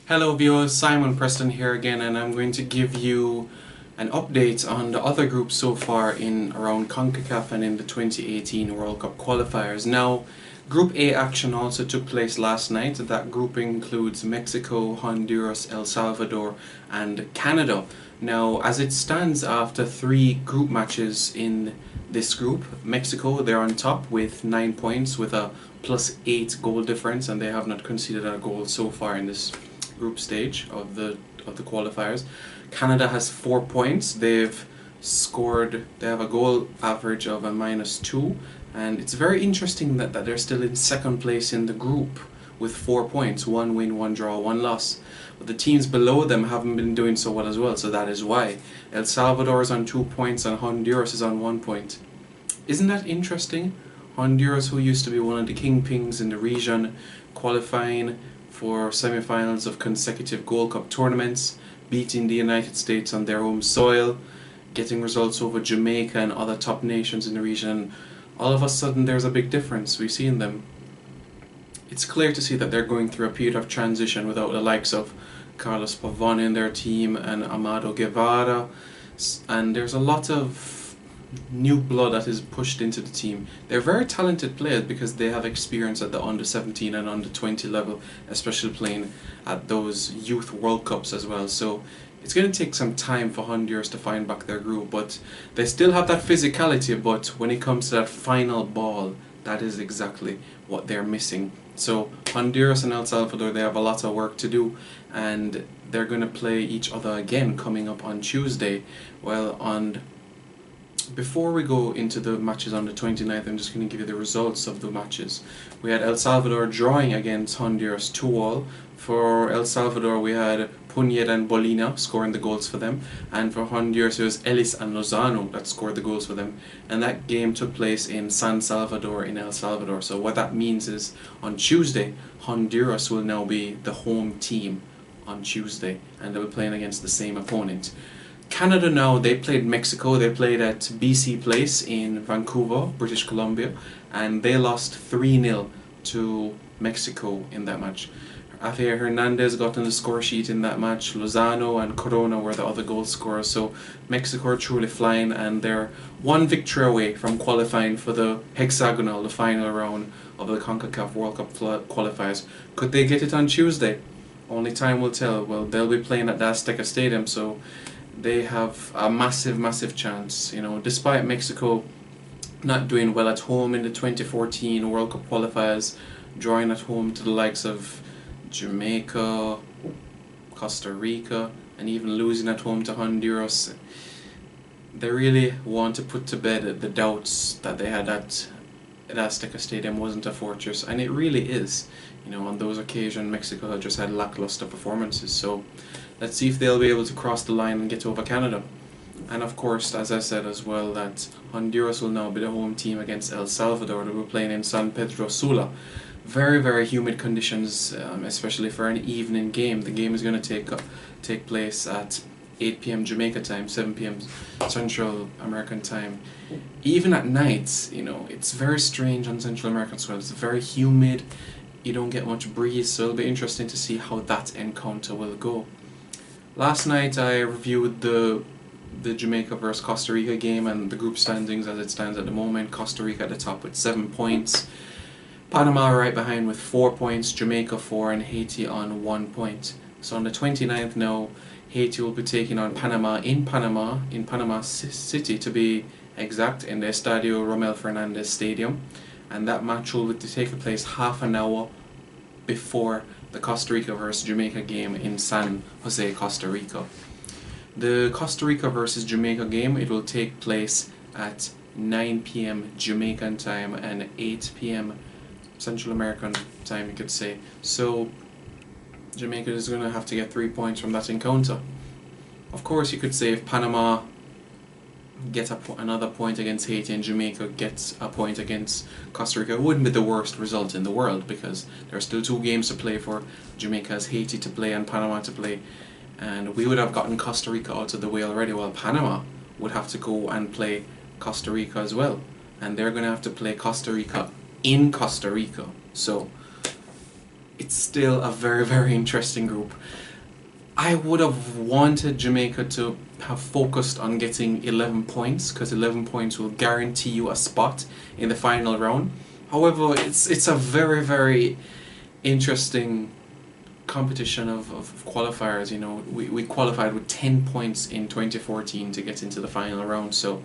Hello viewers, Simon Preston here again, and I'm going to give you an update on the other groups so far in around CONCACAF and in the 2018 World Cup qualifiers. Now, Group A action also took place last night. That group includes Mexico, Honduras, El Salvador and Canada. Now, as it stands after three group matches in this group, Mexico, they're on top with 9 points with a +8 goal difference, and they have not conceded a goal so far in this group stage of the qualifiers. Canada has 4 points. They have a goal average of a -2, and it's very interesting that they're still in second place in the group with 4 points, 1 win, 1 draw, 1 loss. But the teams below them haven't been doing so well as well, so that is why. El Salvador is on 2 points and Honduras is on 1 point. Isn't that interesting? Honduras, who used to be one of the kingpins in the region, qualifying for semi-finals of consecutive Gold Cup tournaments, beating the United States on their home soil, getting results over Jamaica and other top nations in the region. All of a sudden there's a big difference. We've seen them. It's clear to see that they're going through a period of transition without the likes of Carlos Pavon in their team and Amado Guevara, and there's a lot of new blood that is pushed into the team. They're very talented players because they have experience at the under 17 and under 20 level, especially playing at those youth World Cups as well. So it's going to take some time for Honduras to find back their groove, but they still have that physicality. But when it comes to that final ball, that is exactly what they're missing. So Honduras and El Salvador, they have a lot of work to do, and they're going to play each other again coming up on Tuesday. Before we go into the matches on the 29th, I'm just going to give you the results of the matches. We had El Salvador drawing against Honduras 2-2. For El Salvador, we had Puneda and Bolina scoring the goals for them, and for Honduras, it was Ellis and Lozano that scored the goals for them. And that game took place in San Salvador in El Salvador. So what that means is on Tuesday, Honduras will now be the home team on Tuesday, and they'll be playing against the same opponent. Canada now, they played Mexico. They played at BC Place in Vancouver, British Columbia, and they lost 3-0 to Mexico in that match. Javier Hernandez got on the score sheet in that match. Lozano and Corona were the other goal scorers. So Mexico are truly flying, and they're one victory away from qualifying for the hexagonal, the final round of the CONCACAF World Cup qualifiers. Could they get it on Tuesday? Only time will tell. Well, they'll be playing at the Azteca Stadium, so they have a massive chance. You know, despite Mexico not doing well at home in the 2014 World Cup qualifiers, drawing at home to the likes of Jamaica, Costa Rica, and even losing at home to Honduras, they really want to put to bed the doubts that they had that Azteca Stadium wasn't a fortress, and it really is. You know, on those occasions, Mexico had just had lackluster performances. So let's see if they'll be able to cross the line and get over Canada. And of course, as I said as well, that Honduras will now be the home team against El Salvador. They were playing in San Pedro Sula. Very humid conditions, especially for an evening game. The game is going to take place at 8 p.m. Jamaica time, 7 p.m. Central American time. Even at night, you know, it's very strange on Central American soil. It's very humid. You don't get much breeze, so it'll be interesting to see how that encounter will go. Last night I reviewed the Jamaica versus Costa Rica game and the group standings as it stands at the moment. Costa Rica at the top with 7 points. Panama right behind with 4 points, Jamaica 4, and Haiti on 1 point. So on the 29th now, Haiti will be taking on Panama in Panama City to be exact, in the Estadio Romel Fernandez Stadium. And that match will take place half an hour before the Costa Rica versus Jamaica game in San Jose, Costa Rica. The Costa Rica versus Jamaica game, it will take place at 9 p.m. Jamaican time and 8 p.m. Central American time, you could say. So Jamaica is going to have to get 3 points from that encounter. Of course, you could say if Panama get another point against Haiti and Jamaica gets a point against Costa Rica, it wouldn't be the worst result in the world, because there are still 2 games to play for. Jamaica has Haiti to play and Panama to play, and we would have gotten Costa Rica out of the way already, while Panama would have to go and play Costa Rica as well, and they're going to have to play Costa Rica in Costa Rica. So it's still a very, very interesting group. I would have wanted Jamaica to have focused on getting 11 points, because 11 points will guarantee you a spot in the final round. However, it's a very, very interesting competition of qualifiers. You know, we qualified with 10 points in 2014 to get into the final round, so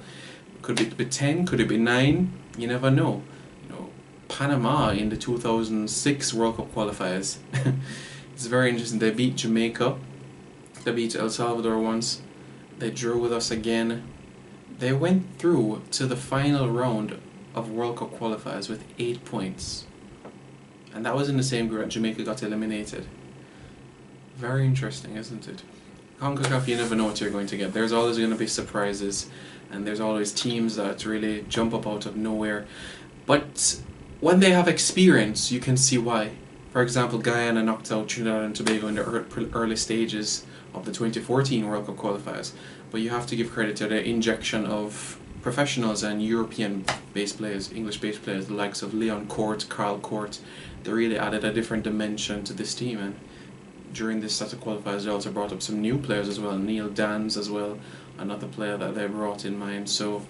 could it be 10, could it be 9? You never know. You know, Panama in the 2006 World Cup qualifiers. It's very interesting. They beat Jamaica, they beat El Salvador once, they drew with us again. They went through to the final round of World Cup qualifiers with 8 points. And that was in the same group that Jamaica got eliminated. Very interesting, isn't it? CONCACAF, you never know what you're going to get. There's always going to be surprises, and there's always teams that really jump up out of nowhere. But when they have experience, you can see why. For example, Guyana knocked out Trinidad and Tobago in the early stages of the 2014 World Cup qualifiers. But you have to give credit to the injection of professionals and European-based players, English-based players, the likes of Leon Court, Carl Court. They really added a different dimension to this team, and during this set of qualifiers they also brought up some new players as well. Neil Dans as well, another player that they brought in mind. So,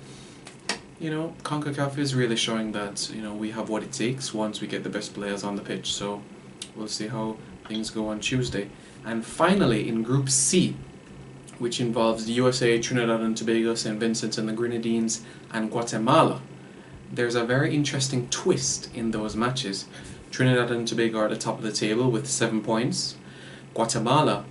you know, CONCACAF is really showing that, you know, we have what it takes once we get the best players on the pitch. So we'll see how things go on Tuesday. And finally, in Group C, which involves the USA, Trinidad and Tobago, St. Vincent and the Grenadines, and Guatemala, there's a very interesting twist in those matches. Trinidad and Tobago are at the top of the table with 7 points. Guatemala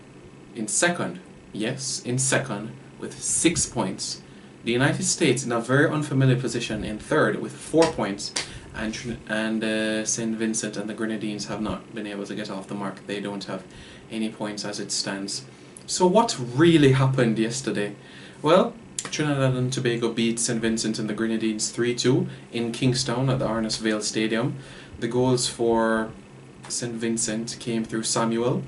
in second, yes, in second, with 6 points. The United States in a very unfamiliar position in third with 4 points, and St. Vincent and the Grenadines have not been able to get off the mark. They don't have any points as it stands. So what really happened yesterday? Well, Trinidad and Tobago beat St. Vincent and the Grenadines 3-2 in Kingstown at the Arnos Vale Stadium. The goals for St. Vincent came through Samuel,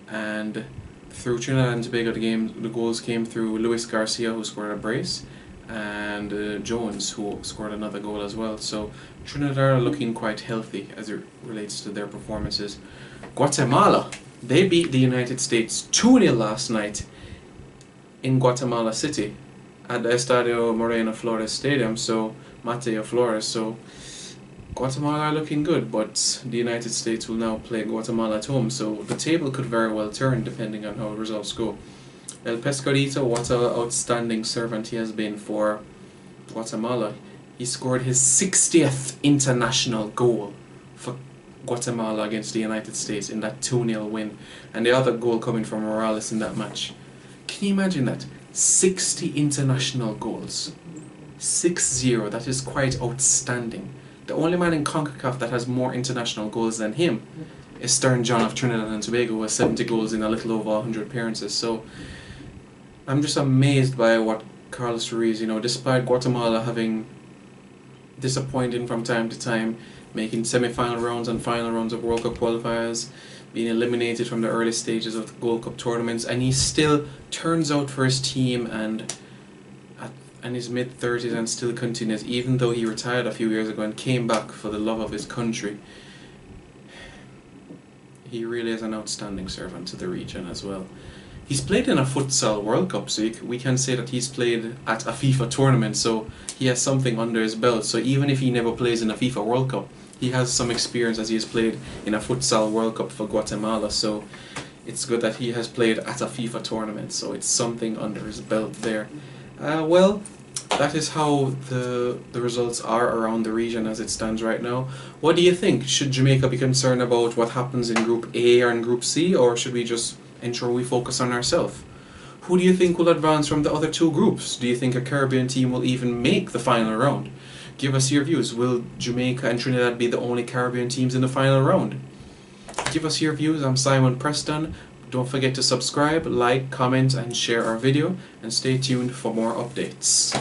and through Trinidad and Tobago the goals came through Luis Garcia, who scored a brace, and Jones, who scored another goal as well. So Trinidad are looking quite healthy as it relates to their performances. Guatemala, they beat the United States 2-0 last night in Guatemala City at the Estadio Moreno Flores Stadium, so Mateo Flores. So Guatemala are looking good, but the United States will now play Guatemala at home, so the table could very well turn depending on how results go. El Pescadito, what an outstanding servant he has been for Guatemala. He scored his 60th international goal for Guatemala against the United States in that 2-0 win, and the other goal coming from Morales in that match. Can you imagine that? 60 international goals. 6-0, that is quite outstanding. The only man in CONCACAF that has more international goals than him is Stern John of Trinidad and Tobago, who has 70 goals in a little over 100 appearances. So I'm just amazed by what Carlos Ruiz, you know, despite Guatemala having disappointing from time to time, making semi-final rounds and final rounds of World Cup qualifiers, being eliminated from the early stages of the Gold Cup tournaments, and he still turns out for his team and in his mid-30s and still continues, even though he retired a few years ago and came back for the love of his country. He really is an outstanding servant to the region as well. He's played in a futsal World Cup, so we can say that he's played at a FIFA tournament, so he has something under his belt. So even if he never plays in a FIFA World Cup, he has some experience as he has played in a futsal World Cup for Guatemala, so it's good that he has played at a FIFA tournament, so it's something under his belt there. Well, that is how the results are around the region as it stands right now. What do you think? Should Jamaica be concerned about what happens in Group A or in Group C, or should we just ensure we focus on ourselves? Who do you think will advance from the other two groups? Do you think a Caribbean team will even make the final round? Give us your views. Will Jamaica and Trinidad be the only Caribbean teams in the final round? Give us your views. I'm Simon Preston. Don't forget to subscribe, like, comment and share our video, and stay tuned for more updates.